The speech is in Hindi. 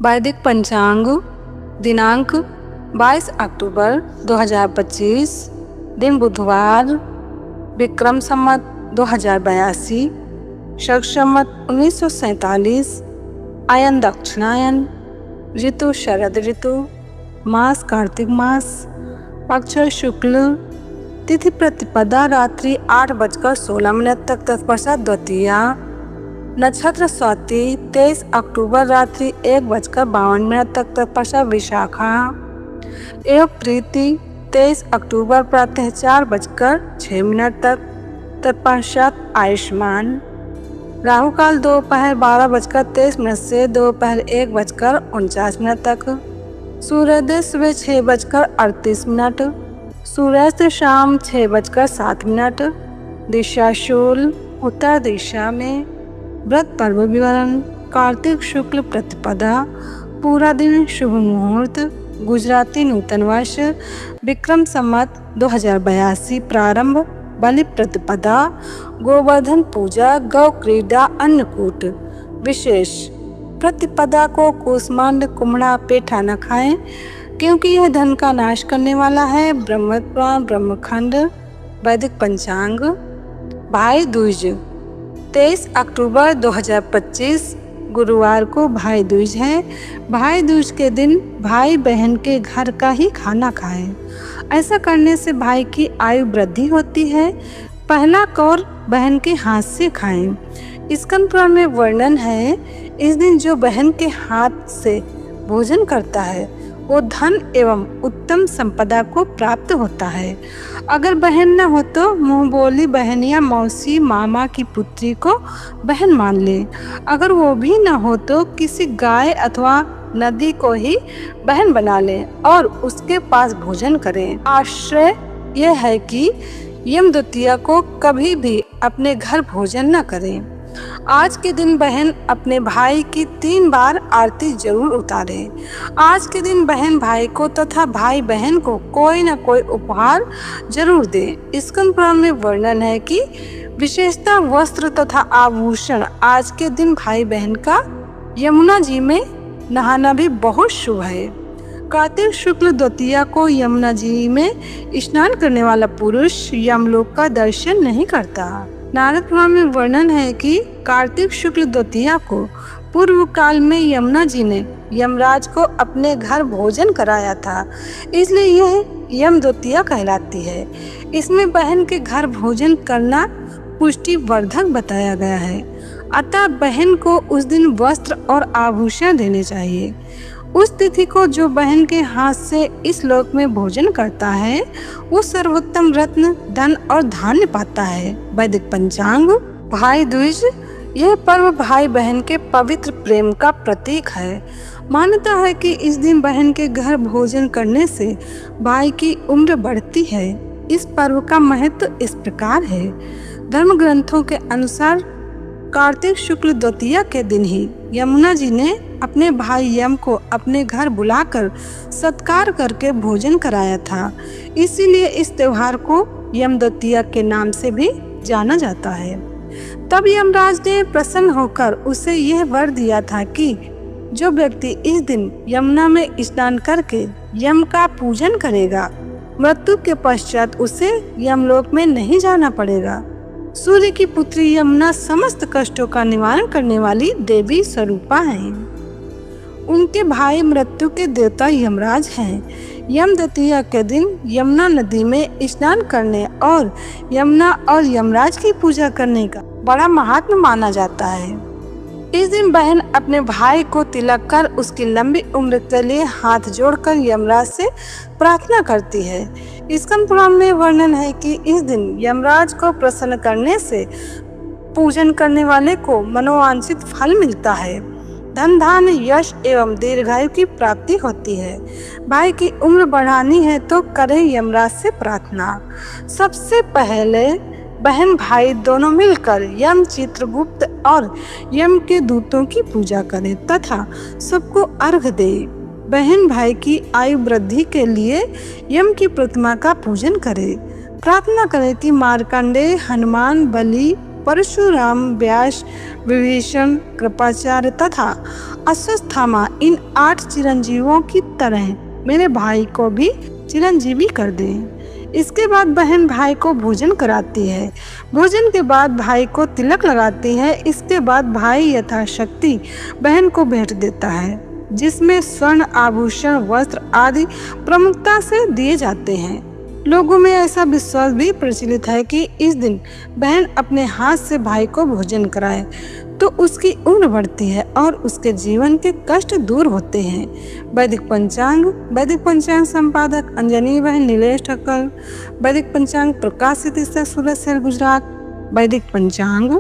वैदिक पंचांग दिनांक 22 अक्टूबर 2025, दिन बुधवार, विक्रम संवत 2082, शक संवत 1947, आयन दक्षिणायन, ऋतु शरद ऋतु, मास कार्तिक मास, पक्ष शुक्ल, तिथि प्रतिपदा रात्रि 8:16 तक तत्पश्चात द्वितीया, नक्षत्र स्वाति 23 अक्टूबर रात्रि 1:52 तक तत्पश्चात विशाखा, एवं प्रीति 23 अक्टूबर प्रातः 4:06 तक तत्पश्चात आयुष्मान, राहु काल दोपहर 12:23 से दोपहर 1:49 तक, सूर्योदय सुबह 6:38, सूर्यास्त शाम 6:07, दिशा शूल उत्तर दिशा में, व्रत पर्व विवरण, कार्तिक शुक्ल प्रतिपदा, पूरा दिन शुभ मुहूर्त, गुजराती नूतन वर्ष, विक्रम संवत 2082 प्रारंभ, बलि प्रतिपदा, गोवर्धन पूजा, गौ क्रीड़ा, अन्नकूट। विशेष प्रतिपदा को कूष्मांड कुमड़ा पेठा न खाएं, क्योंकि यह धन का नाश करने वाला है। ब्रह्मपुराण ब्रह्मखंड। वैदिक पंचांग भाई दूज 23 अक्टूबर 2025 गुरुवार को भाई दूज है। भाई दूज के दिन भाई बहन के घर का ही खाना खाएं। ऐसा करने से भाई की आयु वृद्धि होती है। पहला कौर बहन के हाथ से खाएं। स्कंद पुराण में वर्णन है, इस दिन जो बहन के हाथ से भोजन करता है वो धन एवं उत्तम संपदा को प्राप्त होता है। अगर बहन न हो तो मुंह बोली बहन या मौसी मामा की पुत्री को बहन मान ले। अगर वो भी न हो तो किसी गाय अथवा नदी को ही बहन बना ले और उसके पास भोजन करें। आश्रय यह है कि यम द्वितीया को कभी भी अपने घर भोजन न करें। आज के दिन बहन अपने भाई की 3 बार आरती जरूर उतारे। आज के दिन बहन भाई को तथा भाई बहन को कोई न कोई उपहार जरूर दे। स्कंद पुराण में वर्णन है कि विशेषता वस्त्र तथा आभूषण। आज के दिन भाई बहन का यमुना जी में नहाना भी बहुत शुभ है। कार्तिक शुक्ल द्वितीया को यमुना जी में स्नान करने वाला पुरुष यमलोक का दर्शन नहीं करता। नारद पुराण में वर्णन है कि कार्तिक शुक्ल द्वितीया को पूर्व काल में यमुना जी ने यमराज को अपने घर भोजन कराया था, इसलिए यह यम द्वितीया कहलाती है। इसमें बहन के घर भोजन करना पुष्टिवर्धक बताया गया है। अतः बहन को उस दिन वस्त्र और आभूषण देने चाहिए। उस तिथि को जो बहन के हाथ से इस लोक में भोजन करता है वो सर्वोत्तम रत्न धन और धान्य पाता है। वैदिक पंचांग भाई दूज यह पर्व भाई बहन के पवित्र प्रेम का प्रतीक है। मान्यता है कि इस दिन बहन के घर भोजन करने से भाई की उम्र बढ़ती है। इस पर्व का महत्व इस प्रकार है। धर्म ग्रंथों के अनुसार कार्तिक शुक्ल द्वितीया के दिन ही यमुना जी ने अपने भाई यम को अपने घर बुलाकर सत्कार करके भोजन कराया था। इसीलिए इस त्योहार को यम द्वितीया के नाम से भी जाना जाता है। तब यमराज ने प्रसन्न होकर उसे यह वर दिया था कि जो व्यक्ति इस दिन यमुना में स्नान करके यम का पूजन करेगा, मृत्यु के पश्चात उसे यमलोक में नहीं जाना पड़ेगा। सूर्य की पुत्री यमुना समस्त कष्टों का निवारण करने वाली देवी स्वरूपा हैं। उनके भाई मृत्यु के देवता यमराज हैं। यम द्वितीया के दिन यमुना नदी में स्नान करने और यमुना और यमराज की पूजा करने का बड़ा महात्म माना जाता है। इस दिन बहन अपने भाई को तिलक कर उसकी लंबी उम्र के लिए हाथ जोड़कर यमराज से प्रार्थना करती है। स्कंद पुराण में वर्णन है कि इस दिन यमराज को प्रसन्न करने से पूजन करने वाले को मनोवांछित फल मिलता है। धन धान्य यश एवं दीर्घायु की प्राप्ति होती है। भाई की उम्र बढ़ानी है तो करे यमराज से प्रार्थना। सबसे पहले बहन भाई दोनों मिलकर यम चित्रगुप्त और यम के दूतों की पूजा करें तथा सबको अर्घ दे। बहन भाई की आयु वृद्धि के लिए यम की प्रतिमा का पूजन करे। प्रार्थना करें कि मार्कंडेय, हनुमान, बलि, परशुराम, व्यास, विभीषण, कृपाचार्य तथा अश्वत्थामा इन 8 चिरंजीवों की तरह मेरे भाई को भी चिरंजीवी कर दे। इसके बाद बहन भाई को भोजन कराती है। भोजन के बाद भाई को तिलक लगाती है। इसके बाद भाई यथाशक्ति बहन को भेंट देता है, जिसमें स्वर्ण आभूषण, वस्त्र आदि प्रमुखता से दिए जाते हैं। लोगों में ऐसा विश्वास भी प्रचलित है कि इस दिन बहन अपने हाथ से भाई को भोजन कराए तो उसकी उम्र बढ़ती है और उसके जीवन के कष्ट दूर होते हैं। वैदिक पंचांग संपादक अंजनी बहन नीलेश ठक्कर। वैदिक पंचांग प्रकाशित सूरत शहर गुजरात। वैदिक पंचांग